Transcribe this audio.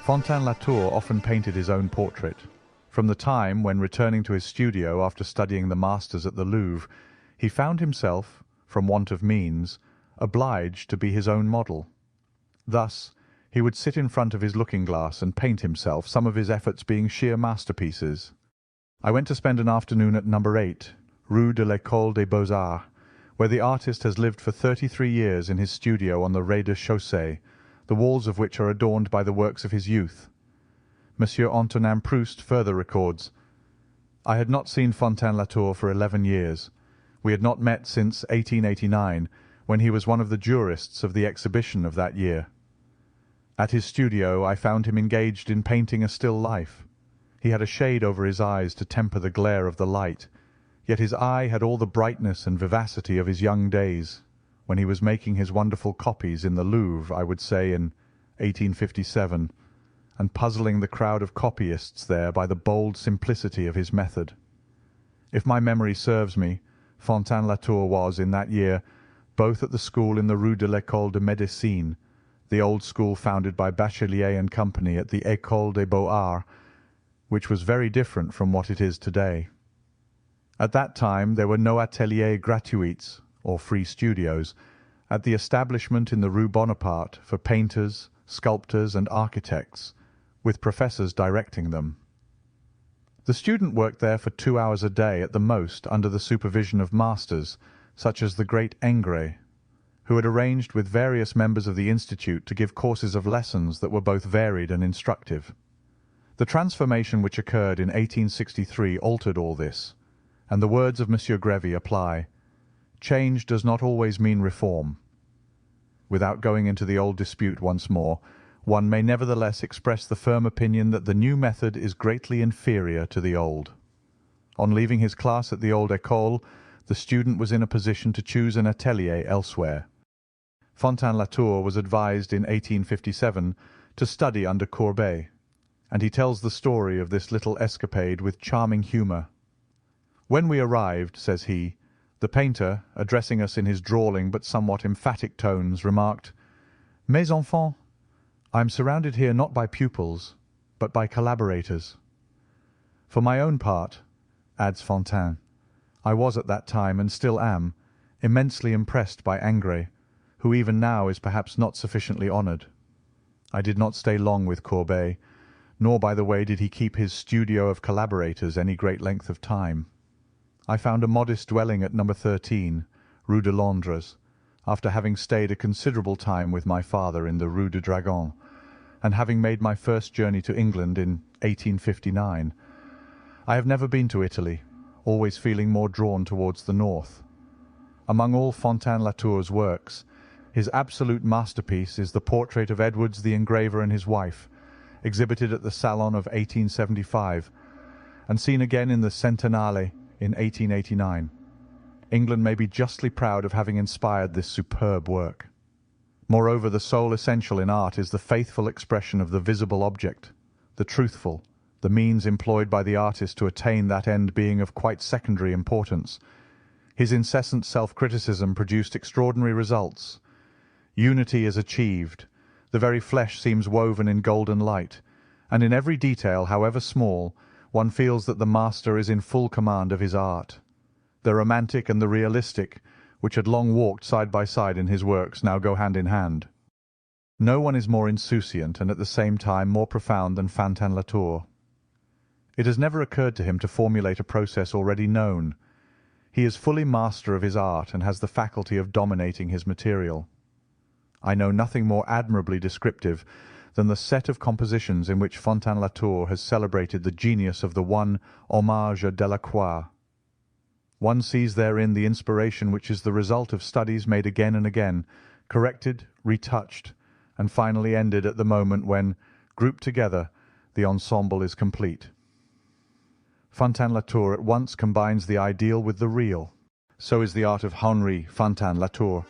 Fantin Latour often painted his own portrait. From the time when, returning to his studio after studying the masters at the Louvre, he found himself, from want of means, obliged to be his own model. Thus, he would sit in front of his looking-glass and paint himself, some of his efforts being sheer masterpieces. I went to spend an afternoon at No. 8, Rue de l'École des Beaux-Arts, where the artist has lived for 33 years in his studio on the rez-de-chaussée, the walls of which are adorned by the works of his youth. Monsieur Antonin Proust further records, "I had not seen Fantin Latour for 11 years. We had not met since 1889, when he was one of the jurists of the exhibition of that year. At his studio I found him engaged in painting a still life. He had a shade over his eyes to temper the glare of the light, yet his eye had all the brightness and vivacity of his young days, when he was making his wonderful copies in the Louvre, I would say in 1857, and puzzling the crowd of copyists there by the bold simplicity of his method. If my memory serves me, Fantin Latour was, in that year, both at the school in the Rue de l'École de Médecine, the old school founded by Bachelier and Company at the École des Beaux-Arts, which was very different from what it is today. At that time there were no ateliers gratuits, or free studios, at the establishment in the Rue Bonaparte for painters, sculptors, and architects, with professors directing them. The student worked there for 2 hours a day at the most, under the supervision of masters, such as the great Ingres, who had arranged with various members of the Institute to give courses of lessons that were both varied and instructive. The transformation which occurred in 1863 altered all this, and the words of Monsieur Grevy apply: "Change does not always mean reform." Without going into the old dispute once more, one may nevertheless express the firm opinion that the new method is greatly inferior to the old. On leaving his class at the old École, the student was in a position to choose an atelier elsewhere. Fantin Latour was advised in 1857 to study under Courbet, and he tells the story of this little escapade with charming humour. "When we arrived," says he, "the painter, addressing us in his drawling but somewhat emphatic tones, remarked, 'Mes enfants, I am surrounded here not by pupils, but by collaborators.' For my own part," adds Fantin, "I was at that time, and still am, immensely impressed by Ingres, who even now is perhaps not sufficiently honoured. I did not stay long with Courbet, nor by the way did he keep his studio of collaborators any great length of time. I found a modest dwelling at No. 13, Rue de Londres, after having stayed a considerable time with my father in the Rue de Dragon, and having made my first journey to England in 1859. I have never been to Italy, always feeling more drawn towards the north. Among all Fantin Latour's works, his absolute masterpiece is the portrait of Edwards the engraver and his wife, exhibited at the Salon of 1875, and seen again in the Centenale in 1889. England may be justly proud of having inspired this superb work. Moreover, the sole essential in art is the faithful expression of the visible object, the truthful, the means employed by the artist to attain that end being of quite secondary importance. His incessant self-criticism produced extraordinary results. Unity is achieved, the very flesh seems woven in golden light, and in every detail, however small, one feels that the master is in full command of his art. The romantic and the realistic, which had long walked side by side in his works, now go hand in hand. No one is more insouciant and at the same time more profound than Fantin Latour. It has never occurred to him to formulate a process already known. He is fully master of his art and has the faculty of dominating his material. I know nothing more admirably descriptive than the set of compositions in which Fantin Latour has celebrated the genius of the one Hommage à Delacroix. One sees therein the inspiration which is the result of studies made again and again, corrected, retouched, and finally ended at the moment when, grouped together, the ensemble is complete. Fantin Latour at once combines the ideal with the real. So is the art of Henri Fantin Latour,